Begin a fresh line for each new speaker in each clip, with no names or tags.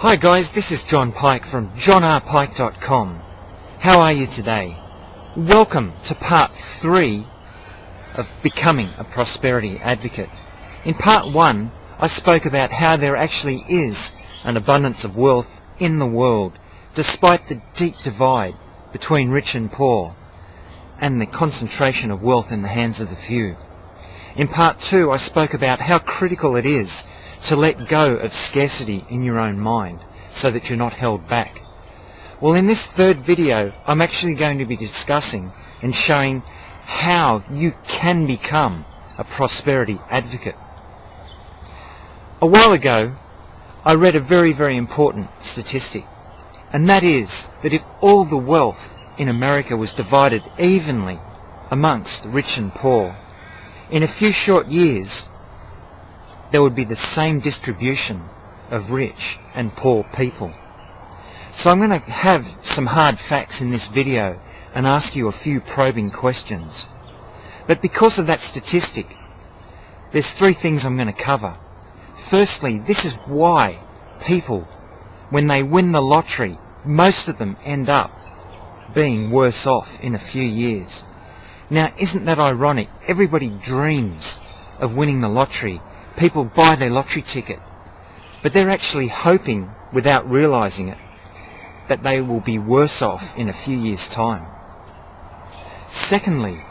Hi guys, this is John Pike from johnrpike.com. How are you today? Welcome to part 3 of becoming a prosperity advocate. In part 1, I spoke about how there actually is an abundance of wealth in the world, despite the deep divide between rich and poor, and the concentration of wealth in the hands of the few. In part 2, I spoke about how critical it is to let go of scarcity in your own mind so that you're not held back. Well, in this third video, I'm actually going to be discussing and showing how you can become a prosperity advocate. A while ago, I read a very, very important statistic, and that is that if all the wealth in America was divided evenly amongst the rich and poor, in a few short years, there would be the same distribution of rich and poor people. So I'm going to have some hard facts in this video and ask you a few probing questions. But because of that statistic, there's 3 things I'm going to cover. Firstly, this is why people, when they win the lottery, most of them end up being worse off in a few years. Now, isn't that ironic? Everybody dreams of winning the lottery. People buy their lottery ticket, but they're actually hoping, without realizing it, that they will be worse off in a few years' time. Secondly,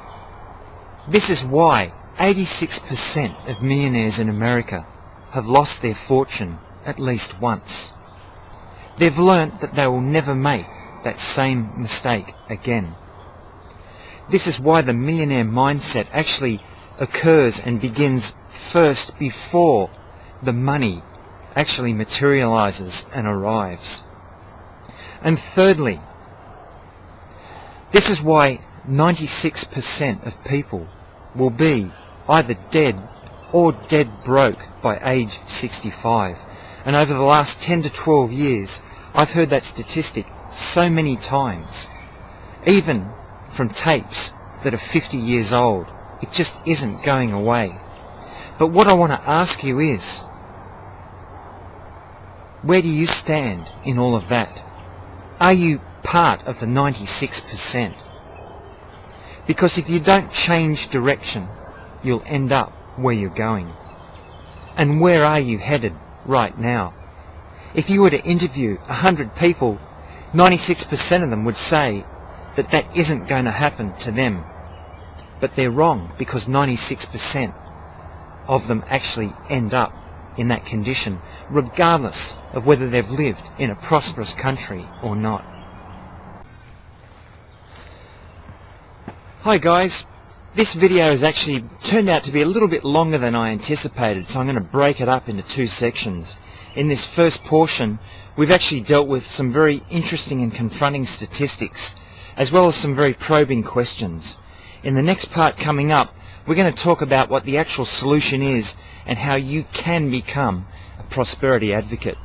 this is why 86% of millionaires in America have lost their fortune at least once. They've learnt that they will never make that same mistake again. This is why the millionaire mindset actually occurs and begins first before the money actually materializes and arrives. And thirdly, this is why 96% of people will be either dead or dead broke by age 65. And over the last 10 to 12 years, I've heard that statistic so many times, even from tapes that are 50 years old. It just isn't going away. But what I want to ask you is, where do you stand in all of that? Are you part of the 96%? Because if you don't change direction, you'll end up where you're going. And where are you headed right now? If you were to interview 100 people, 96% of them would say that that isn't going to happen to them. But they're wrong, because 96% of them actually end up in that condition, regardless of whether they've lived in a prosperous country or not. Hi guys, this video has actually turned out to be a little bit longer than I anticipated, so I'm going to break it up into 2 sections. In this first portion, we've actually dealt with some very interesting and confronting statistics, as well as some very probing questions. In the next part coming up, we're going to talk about what the actual solution is and how you can become a prosperity advocate.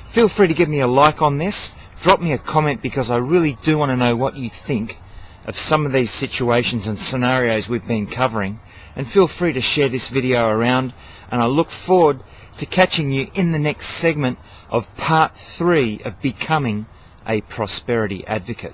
Feel free to give me a like on this, drop me a comment, because I really do want to know what you think of some of these situations and scenarios we've been covering, and feel free to share this video around, and I look forward to catching you in the next segment of part 3 of becoming a prosperity advocate.